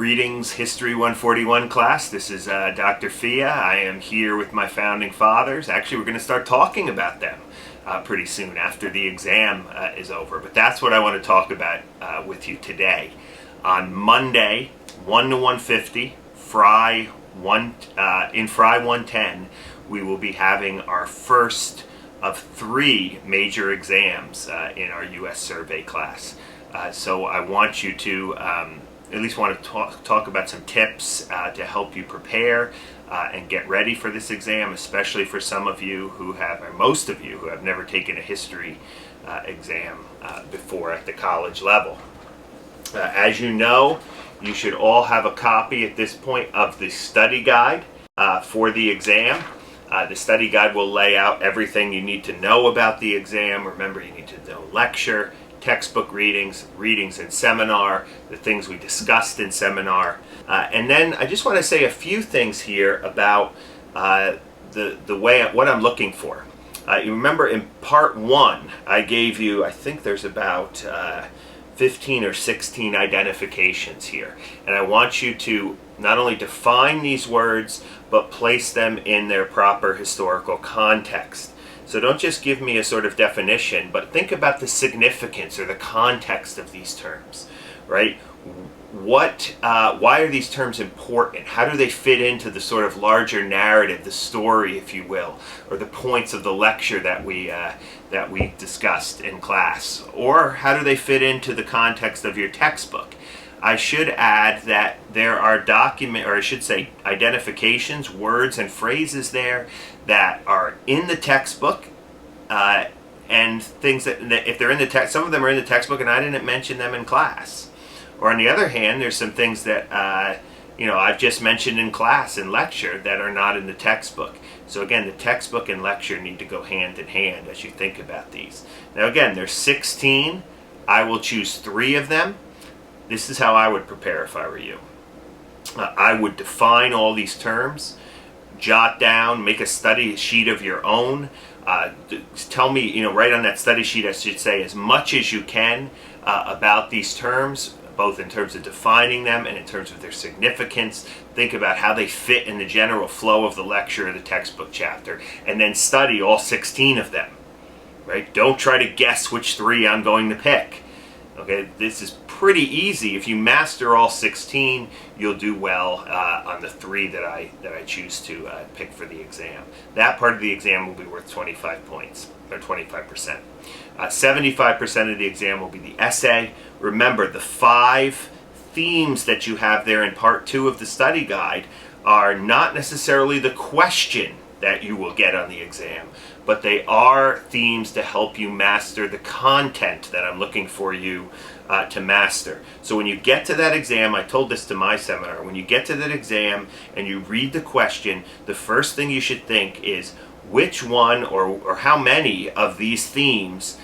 Greetings, History 141 class. This is Dr. Fia. I am here with my founding fathers. Actually, we're going to start talking about them pretty soon after the exam is over. But that's what I want to talk about with you today. On Monday, 1 to 150, Fry 110, we will be having our first of 3 major exams in our U.S. survey class. So I want you to at least want to talk about some tips to help you prepare and get ready for this exam, especially for some of you who have, or most of you who have never taken a history exam before at the college level. As you know, you should all have a copy at this point of the study guide for the exam. The study guide will lay out everything you need to know about the exam. Remember, you need to know lecture, textbook readings, readings in seminar, the things we discussed in seminar. And then I just want to say a few things here about the way, what I'm looking for. You remember in part 1, I gave you, I think there's about 15 or 16 identifications here. And I want you to not only define these words, but place them in their proper historical context. So don't just give me a sort of definition, but think about the significance or the context of these terms, right? Why are these terms important? How do they fit into the sort of larger narrative, the story, if you will, or the points of the lecture that we discussed in class? Or how do they fit into the context of your textbook? I should add that there are identifications, words and phrases there that are in the textbook, and things that if they're in the text, some of them are in the textbook and I didn't mention them in class. Or on the other hand, there's some things that I've just mentioned in class and lecture that are not in the textbook. So again, the textbook and lecture need to go hand in hand as you think about these. Now again, there's 16. I will choose 3 of them. This is how I would prepare if I were you. I would define all these terms, jot down, make a study sheet of your own. Tell me, write on that study sheet, I should say, as much as you can about these terms, both in terms of defining them and in terms of their significance. Think about how they fit in the general flow of the lecture or the textbook chapter, and then study all 16 of them, right? Don't try to guess which 3 I'm going to pick. Okay, this is pretty easy. If you master all 16, you'll do well on the 3 that I choose to pick for the exam. That part of the exam will be worth 25 points, or 25%. 75% of the exam will be the essay. Remember, the 5 themes that you have there in part 2 of the study guide are not necessarily the question that you will get on the exam, but they are themes to help you master the content that I'm looking for you to master. So when you get to that exam, I told this to my seminar, when you get to that exam and you read the question, the first thing you should think is, which one or how many of these themes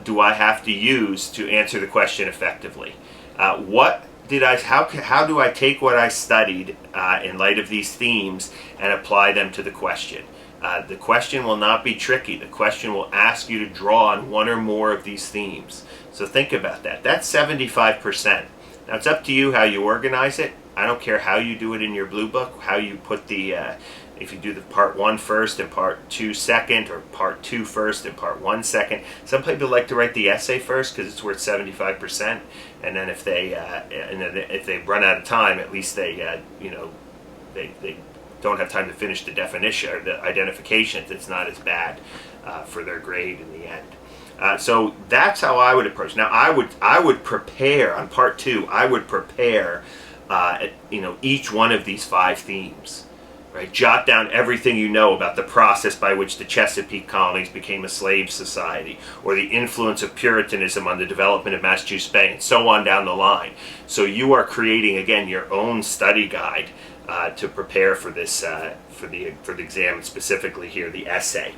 do I have to use to answer the question effectively? How do I take what I studied in light of these themes and apply them to the question? The question will not be tricky. The question will ask you to draw on 1 or more of these themes. So think about that. That's 75%. Now it's up to you how you organize it. I don't care how you do it in your blue book, how you put the, if you do the part 1 first and part 2 second, or part 2 first and part 1 second. Some people like to write the essay first because it's worth 75%, and then if they run out of time, at least they don't have time to finish the definition or the identifications. It's not as bad for their grade in the end. So that's how I would approach. Now I would prepare on part 2. I would prepare each one of these 5 themes. Right? Jot down everything you know about the process by which the Chesapeake colonies became a slave society, or the influence of Puritanism on the development of Massachusetts Bay, and so on down the line. So you are creating, again, your own study guide to prepare for this, for the exam, specifically here, the essay.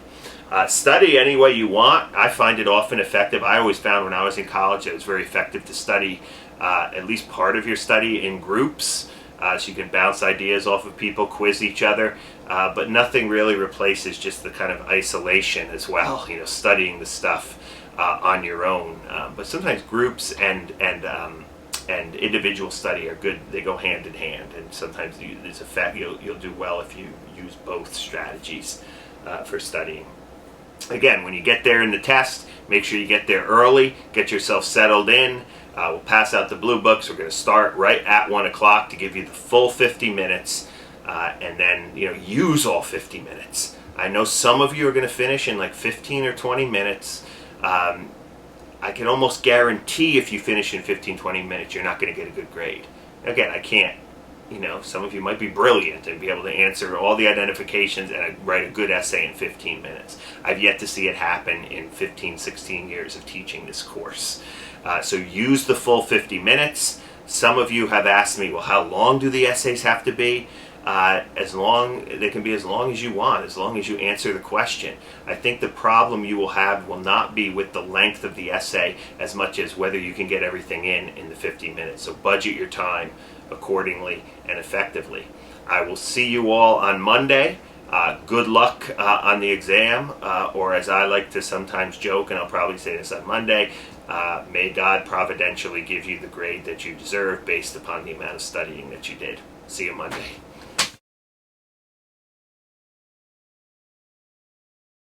Study any way you want. I find it often effective. I always found when I was in college it was very effective to study at least part of your study in groups. So you can bounce ideas off of people, quiz each other, but nothing really replaces just the kind of isolation as well, studying the stuff on your own. But sometimes groups and and individual study are good. They go hand in hand, and sometimes there's a fact you'll do well if you use both strategies for studying. Again, when you get there in the test, make sure you get there early, get yourself settled in. We'll pass out the blue books. We're going to start right at 1 o'clock to give you the full 50 minutes, and then use all 50 minutes. I know some of you are going to finish in like 15 or 20 minutes. I can almost guarantee if you finish in 15, 20 minutes, you're not going to get a good grade. Again, I can't, some of you might be brilliant and be able to answer all the identifications and write a good essay in 15 minutes. I've yet to see it happen in 15, 16 years of teaching this course. So use the full 50 minutes. Some of you have asked me, well, how long do the essays have to be? They can be as long as you want, as long as you answer the question. I think the problem you will have will not be with the length of the essay as much as whether you can get everything in the 50 minutes. So budget your time accordingly and effectively. I will see you all on Monday. Good luck on the exam, or as I like to sometimes joke, and I'll probably say this on Monday, may God providentially give you the grade that you deserve based upon the amount of studying that you did. See you Monday.